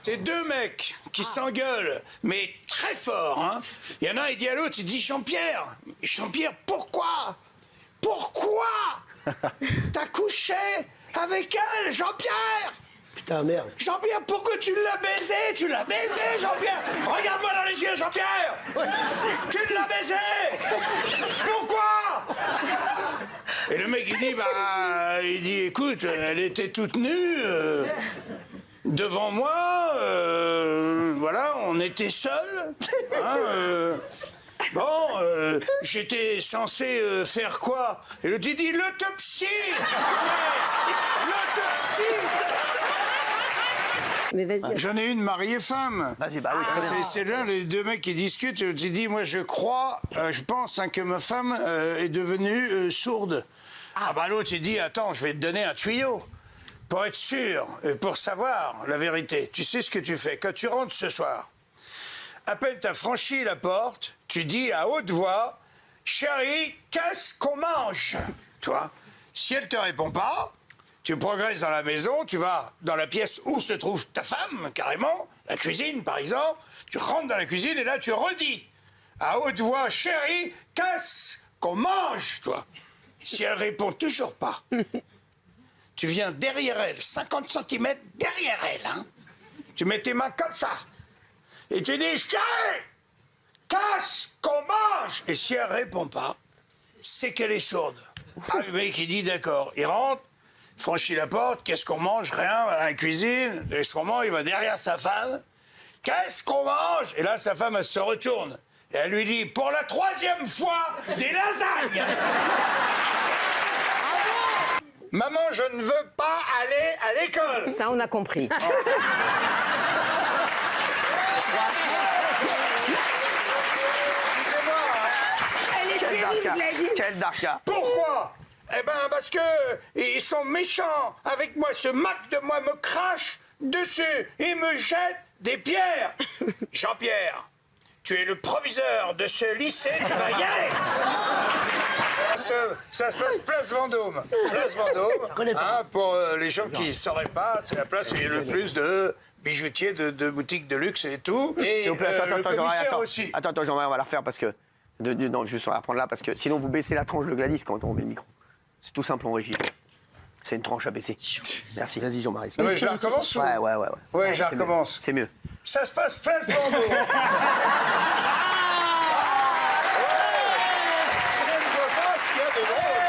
C'est deux mecs qui s'engueulent, mais très fort. Hein. Il y en a un, il dit à l'autre, il dit Jean-Pierre, pourquoi t'as couché avec elle, Jean-Pierre? Putain, merde. Jean-Pierre, pourquoi tu l'as baisé? Tu l'as baisé, Jean-Pierre. Regarde-moi dans les yeux, Jean-Pierre. Tu l'as baisé. Pourquoi? Et le mec, il dit, écoute, elle était toute nue devant moi. Voilà, on était seuls. Hein, j'étais censé faire quoi? Et l'autre, il dit, l'autopsie. L'autopsie. Mais vas-y. J'en ai une mariée femme. Vas-y, bah oui, très bien. C'est là les deux mecs qui discutent. Tu dis, moi je crois, je pense que ma femme est devenue sourde. Ah bah l'autre il dit, attends, je vais te donner un tuyau pour être sûr, pour savoir la vérité. Tu sais ce que tu fais quand tu rentres ce soir. À peine t'as franchi la porte, tu dis à haute voix, chérie, qu'est-ce qu'on mange? Toi, si elle te répond pas. Tu progresses dans la maison, tu vas dans la pièce où se trouve ta femme, carrément, la cuisine par exemple, tu rentres dans la cuisine et là tu redis à haute voix, chérie, qu'est-ce qu'on mange, toi? Si elle répond toujours pas, tu viens derrière elle, 50 cm derrière elle, hein. Tu mets tes mains comme ça et tu dis, chérie, qu'est-ce qu'on mange? Et si elle répond pas, c'est qu'elle est sourde. Ah, le mec il dit d'accord, il rentre, franchit la porte, qu'est-ce qu'on mange? Rien, à la cuisine. Et ce moment, il va derrière sa femme. Qu'est-ce qu'on mange? Et là, sa femme, elle se retourne. Et elle lui dit, pour la 3e fois, des lasagnes. Maman, je ne veux pas aller à l'école. Ça, on a compris. Elle est terrible, la vie. Quel darka. Pourquoi? Eh ben, parce que ils sont méchants avec moi, se moquent de moi, me crachent dessus et me jettent des pierres. Jean-Pierre, tu es le proviseur de ce lycée, tu vas y aller. Ça se passe place Vendôme. Place Vendôme, hein, pour les gens qui ne sauraient pas, c'est la place où il y a le plus de bijoutiers, de boutiques de luxe et tout. Et S'il vous plaît, le commissaire aussi. Attends, Jean-Marie, on va la refaire parce que... non, juste on va la prendre là parce que sinon vous baissez la tranche de Gladys quand on met le micro. C'est tout simple en régie. C'est une tranche à baisser. Merci, vas-y Jean-Marie. Oui, je la recommence ou... Ouais. Ouais, je la recommence. C'est mieux. Ça se passe place Vendôme. Je ne vois pas ce qu'il y a de drôle.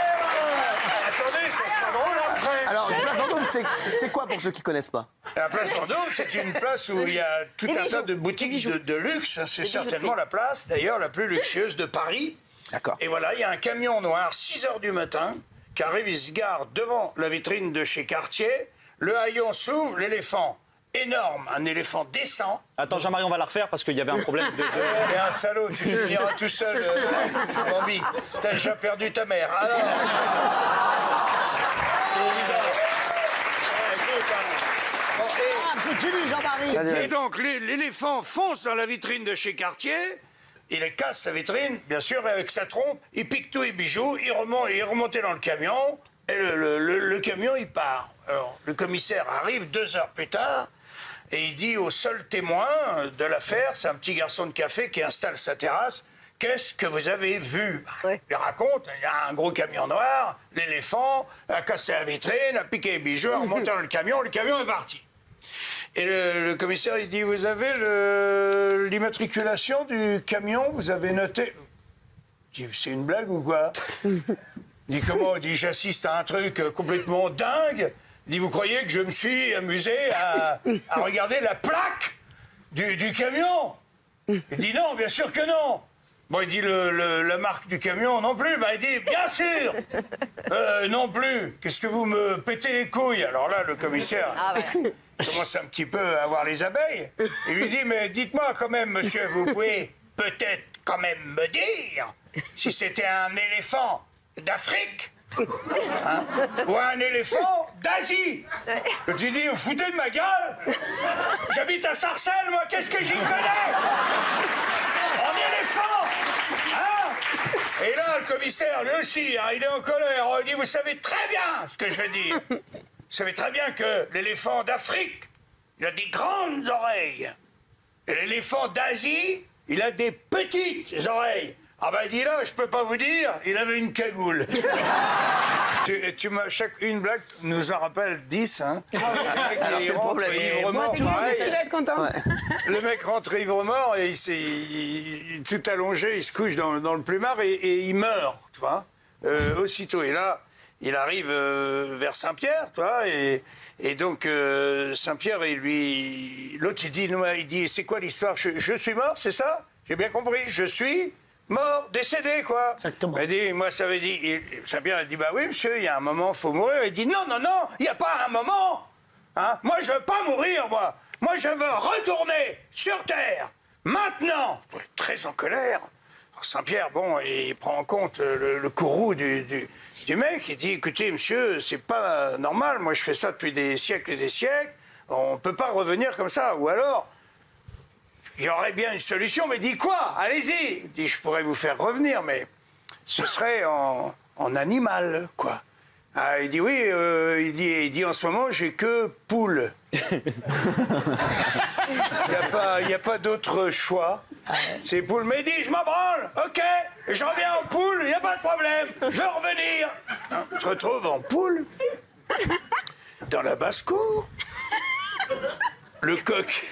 Attendez, ça sera drôle après. Alors, place Vendôme, c'est quoi pour ceux qui connaissent pas? La place Vendôme, c'est une place où il y a tout un tas de boutiques de luxe. C'est certainement la place, d'ailleurs, la plus luxueuse de Paris. D'accord. Et voilà, il y a un camion noir, 6 h du matin, qui arrive, il se gare devant la vitrine de chez Cartier. Le haillon s'ouvre, l'éléphant énorme, un éléphant descend. Attends, Jean-Marie, on va la refaire parce qu'il y avait un problème de... T'es un salaud, tu finiras tout seul, Bambi. T'as déjà perdu ta mère. Alors... C'est évident. Continue Jean-Marie. Et donc, l'éléphant fonce dans la vitrine de chez Cartier, il casse la vitrine, bien sûr, et avec sa trompe, il pique tous les bijoux, il est remonté dans le camion, et le camion, il part. Alors, le commissaire arrive 2 heures plus tard, et il dit au seul témoin de l'affaire, c'est un petit garçon de café qui installe sa terrasse, qu'est-ce que vous avez vu? Ouais. Il raconte, il y a un gros camion noir, l'éléphant a cassé la vitrine, a piqué les bijoux, a remonté dans le camion est parti. Et le commissaire, il dit, vous avez l'immatriculation du camion, vous avez noté... Je dis, c'est une blague ou quoi? Il dit, comment? Il dit, j'assiste à un truc complètement dingue. Il dit, vous croyez que je me suis amusé à regarder la plaque du camion? Il dit, non, bien sûr que non. Bon, il dit, la marque du camion non plus. Bah, il dit, bien sûr. Non plus. Qu'est-ce que vous me pétez les couilles? Alors là, le commissaire... Ah ouais. commence un petit peu à avoir les abeilles. Il lui dit, mais dites-moi quand même, monsieur, vous pouvez peut-être quand même me dire si c'était un éléphant d'Afrique, hein, ou un éléphant d'Asie. Tu dis, vous foutez de ma gueule? J'habite à Sarcelles, moi, qu'est-ce que j'y connais? En éléphant, hein? Et là, le commissaire, lui aussi, hein, il est en colère. Il dit, vous savez très bien ce que je veux dire. Vous savez très bien que l'éléphant d'Afrique, il a des grandes oreilles. Et l'éléphant d'Asie, il a des petites oreilles. Ah ben, dis là, je peux pas vous dire, il avait une cagoule. Une blague nous en rappelle 10, hein. Avec Alors, des c'est le problème. ivre-mort, Tu pareil. dois être content. Le mec rentre ivre-mort et il tout allongé, il se couche dans le plumard et il meurt, tu vois, aussitôt. Et là, il arrive vers Saint-Pierre, tu vois, et donc Saint-Pierre, l'autre il dit, c'est quoi l'histoire? Je suis mort, c'est ça? J'ai bien compris, je suis mort, décédé, quoi. Exactement. Il dit, moi, ça veut dire... Saint-Pierre a dit, bah oui, monsieur, il y a un moment, il faut mourir. Il dit, non, il n'y a pas un moment. Hein? Moi, je veux pas mourir, moi. Moi, je veux retourner sur Terre, maintenant. Très en colère. Alors, Saint-Pierre, bon, il prend en compte le courroux du mec. Il dit, écoutez, monsieur, c'est pas normal. Moi, je fais ça depuis des siècles et des siècles. On peut pas revenir comme ça. Ou alors... il y aurait bien une solution, mais il dit quoi? Allez-y. Il dit, je pourrais vous faire revenir, mais ce serait en animal, quoi. Ah, il dit, oui, il dit, en ce moment, j'ai que poule. Il n'y a pas d'autre choix. C'est poule. Mais il dit, je m'en branle, ok, je reviens en poule, il n'y a pas de problème, je veux revenir. Hein, on se retrouve en poule, dans la basse-cour. Le coq...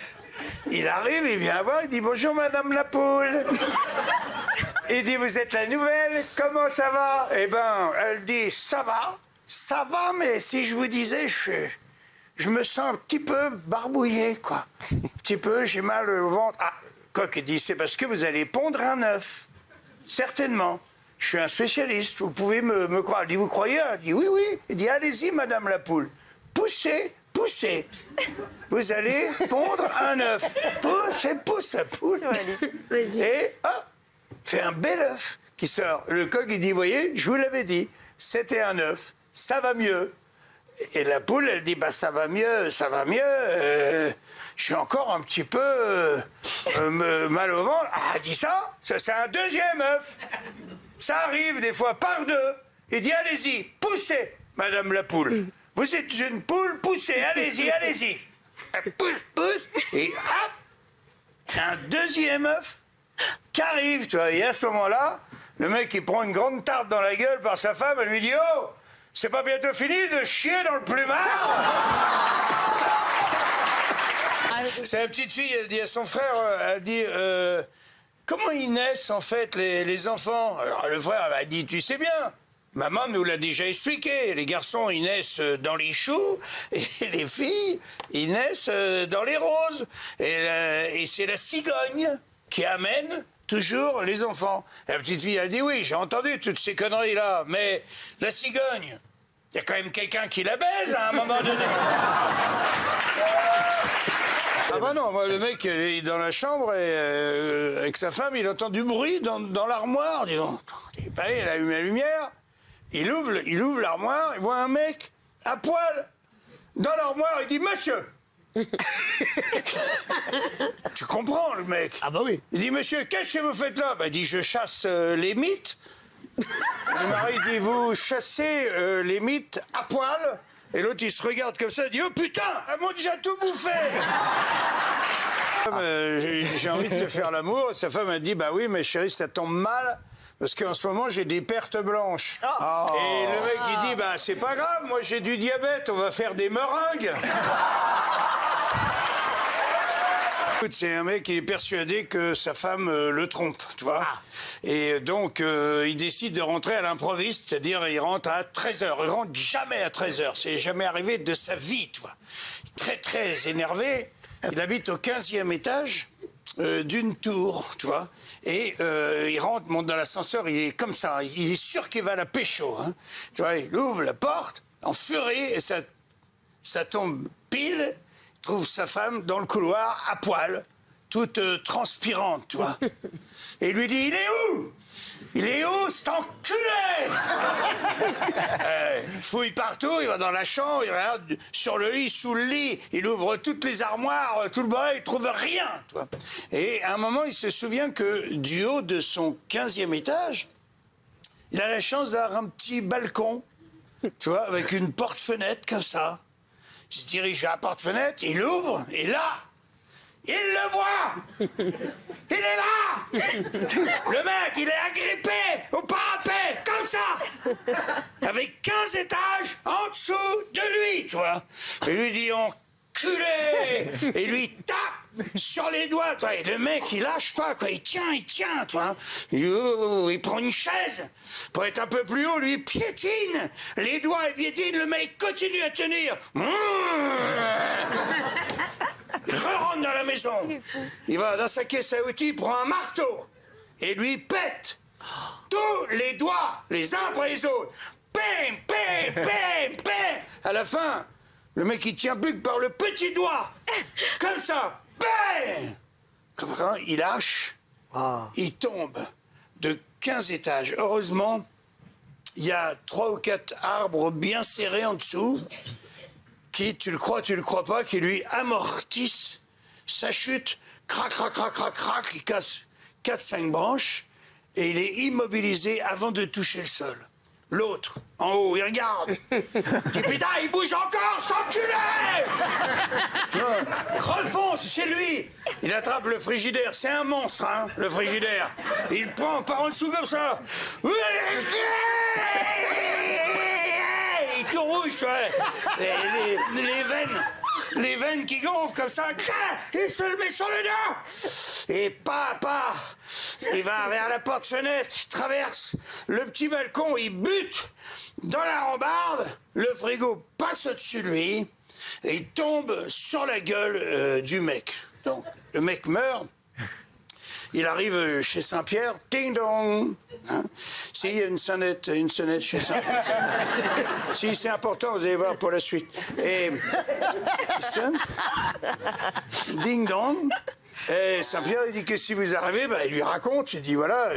il arrive, il vient voir, il dit « Bonjour, madame la poule ». Il dit « Vous êtes la nouvelle, comment ça va ?» Eh ben, elle dit « Ça va, mais si je vous disais, je me sens un petit peu barbouillé, quoi. Un petit peu, j'ai mal au ventre. » Ah, coq, il dit « C'est parce que vous allez pondre un œuf. Certainement. Je suis un spécialiste, vous pouvez me croire. » Elle dit « Vous croyez ?» Elle dit « Oui, oui. » Il dit « Allez-y, madame la poule. Poussez. Vous allez pondre un œuf. Pousse la poule. Et hop, fait un bel œuf qui sort. Le coq, il dit, voyez, je vous l'avais dit, c'était un œuf, ça va mieux. Et la poule, elle dit, bah ça va mieux. Je suis encore un petit peu mal au ventre. Ah, elle dit ça c'est un deuxième œuf. Ça arrive des fois par deux. Il dit, allez-y, poussez, madame la poule. Vous êtes une poule, poussez, allez-y. Elle pousse, et hop, un deuxième œuf qui arrive, tu vois. Et à ce moment-là, le mec, il prend une grande tarte dans la gueule par sa femme, elle lui dit, oh, c'est pas bientôt fini de chier dans le plumard? C'est la petite fille, elle dit à son frère, elle dit, comment ils naissent, en fait, les enfants? Alors le frère, elle dit, tu sais bien. Maman nous l'a déjà expliqué. Les garçons, ils naissent dans les choux, et les filles, ils naissent dans les roses. Et c'est la cigogne qui amène toujours les enfants. La petite fille, elle dit, oui, j'ai entendu toutes ces conneries-là, mais la cigogne, il y a quand même quelqu'un qui la baise à un moment donné. Ah bah non, moi, le mec, il est dans la chambre et avec sa femme, il entend du bruit dans l'armoire. Dis donc, il allume la lumière. Il ouvre l'armoire, il voit un mec à poil dans l'armoire, il dit « Monsieur !» Tu comprends, le mec? Ah bah oui. Il dit « Monsieur, qu'est-ce que vous faites là ?» Il dit « Je chasse les mythes. » Le mari dit « Vous chassez les mythes à poil ?» Et l'autre, il se regarde comme ça, il dit « Oh putain, elles m'ont déjà tout bouffé !» J'ai envie de te faire l'amour. Sa femme a dit « Bah oui, mais chérie, ça tombe mal. » Parce qu'en ce moment, j'ai des pertes blanches. Oh. Et le mec, il dit, bah, c'est pas grave, moi, j'ai du diabète, on va faire des meringues. Écoute, c'est un mec, il est persuadé que sa femme le trompe, tu vois. Ah. Et donc, il décide de rentrer à l'improviste, c'est-à-dire, il rentre à 13h. Il rentre jamais à 13h, c'est jamais arrivé de sa vie, tu vois. Très, très énervé. Il habite au 15e étage d'une tour, tu vois. Et il rentre, monte dans l'ascenseur, il est comme ça, il est sûr qu'il va à la pécho. Hein. Tu vois, il ouvre la porte, en furie, et ça tombe pile, il trouve sa femme dans le couloir, à poil, toute transpirante, tu vois. Et il lui dit, il est où? Il est où, cet enculé? Il fouille partout, il va dans la chambre, il regarde sur le lit, sous le lit, il ouvre toutes les armoires, tout le bordel, il trouve rien. Tu vois. Et à un moment, il se souvient que du haut de son 15e étage, il a la chance d'avoir un petit balcon, tu vois, avec une porte-fenêtre comme ça. il se dirige vers la porte-fenêtre, il ouvre, et là, il le voit. Il est là. Le mec, il est agrippé au parapet, comme ça, avec 15 étages en dessous de lui, tu vois. Et lui dit, enculé. Et lui tape sur les doigts, toi. Et le mec, il lâche pas, quoi. Il tient, toi. Il prend une chaise pour être un peu plus haut. Lui, il piétine les doigts, il piétine. Le mec continue à tenir. Il rentre dans la maison. Il va dans sa caisse à outils, prend un marteau et lui pète tous les doigts, les uns après les autres. Pim, pim, pim, pim. À la fin, le mec, il tient plus que par le petit doigt. Comme ça. Bam! Comme ça, il lâche. Il tombe de 15 étages. Heureusement, il y a 3 ou 4 arbres bien serrés en dessous qui, tu le crois pas, qui lui amortissent sa chute. Crac, crac, crac, crac, crac. Il casse 4-5 branches et il est immobilisé avant de toucher le sol. L'autre, en haut, il regarde. Il dit, putain, il bouge encore, s'enculé! Tu vois, refonce chez lui. Il attrape le frigidaire. C'est un monstre, hein, le frigidaire. Il prend par en dessous comme ça. Il tout rouge, tu vois. Les veines qui gonflent comme ça. Il se le met sur le dos. Et papa, il va vers la porte-fenêtre, il traverse le petit balcon, il bute dans la rambarde, le frigo passe au-dessus de lui et il tombe sur la gueule du mec. Donc, le mec meurt. Il arrive chez Saint-Pierre, ding dong. Hein? Si, il y a une sonnette chez Saint-Pierre. Si, c'est important, vous allez voir pour la suite. Et il sonne, ding dong. Et Saint-Pierre, il dit que si vous arrivez, il lui raconte, il dit voilà,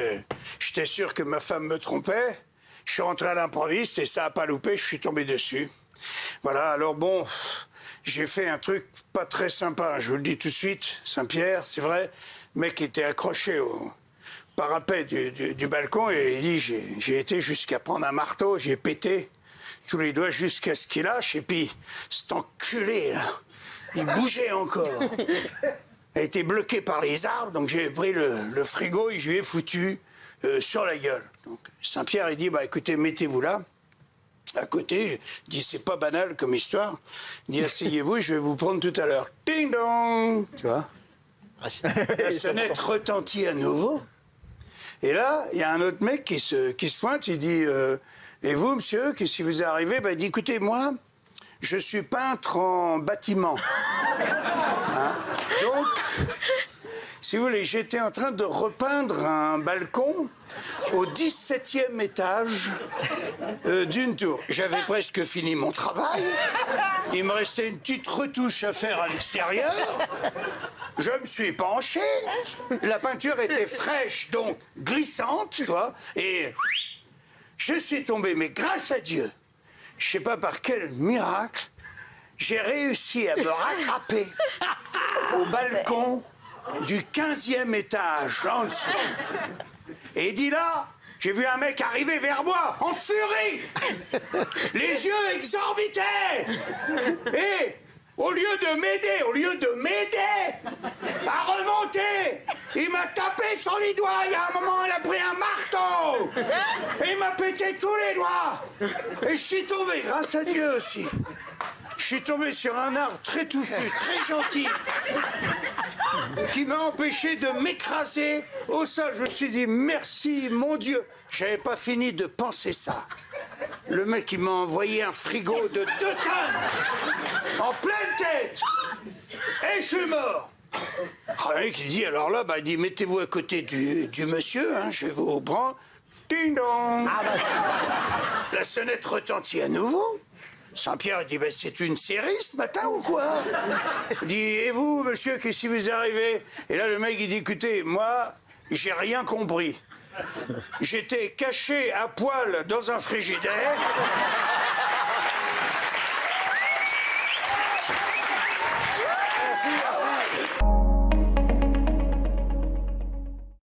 j'étais sûr que ma femme me trompait, je suis rentré à l'improviste et ça a pas loupé, je suis tombé dessus. Voilà, alors bon, j'ai fait un truc pas très sympa, je vous le dis tout de suite, Saint-Pierre, c'est vrai. Le mec était accroché au parapet du balcon et il dit j'ai été jusqu'à prendre un marteau, j'ai pété tous les doigts jusqu'à ce qu'il lâche et puis cet enculé là, il bougeait encore. Il a été bloqué par les arbres, donc j'ai pris le frigo et je lui ai foutu sur la gueule. Donc Saint-Pierre il dit écoutez, mettez-vous là. À côté, il dit c'est pas banal comme histoire. Il dit asseyez-vous et je vais vous prendre tout à l'heure. Ding dong, tu vois. La sonnette retentit à nouveau. Et là, il y a un autre mec qui se pointe, il dit et vous, monsieur, qu'est-ce qui vous est arrivé? Il dit écoutez, moi, je suis peintre en bâtiment. Hein? Donc, si vous voulez, j'étais en train de repeindre un balcon au 17e étage d'une tour. J'avais presque fini mon travail. Il me restait une petite retouche à faire à l'extérieur. Je me suis penché. La peinture était fraîche, donc glissante, tu vois. Et je suis tombé, mais grâce à Dieu, je sais pas par quel miracle, j'ai réussi à me rattraper au balcon du 15e étage, en dessous. Et il dit là, j'ai vu un mec arriver vers moi, en furie. Les yeux exorbitaient. Et au lieu de m'aider à remonter, il m'a tapé sur les doigts. Il y a un moment, il a pris un marteau. Et il m'a pété tous les doigts. Et je suis tombé, grâce à Dieu aussi. Je suis tombé sur un arbre très touffu, très gentil, qui m'a empêché de m'écraser au sol. Je me suis dit, merci, mon Dieu. J'avais pas fini de penser ça. Le mec, il m'a envoyé un frigo de 2 tonnes, en pleine tête. Et je suis mort. Le mec, il dit, alors là, il dit, mettez-vous à côté du monsieur, hein, je vais vous prendre. Ding dong. La sonnette retentit à nouveau. Saint-Pierre dit, c'est une série ce matin ou quoi? Il dit, et vous, monsieur, qu'est-ce qui vous est arrivé? Et là, le mec, il dit, écoutez, moi, j'ai rien compris. J'étais caché à poil dans un frigidaire. Merci.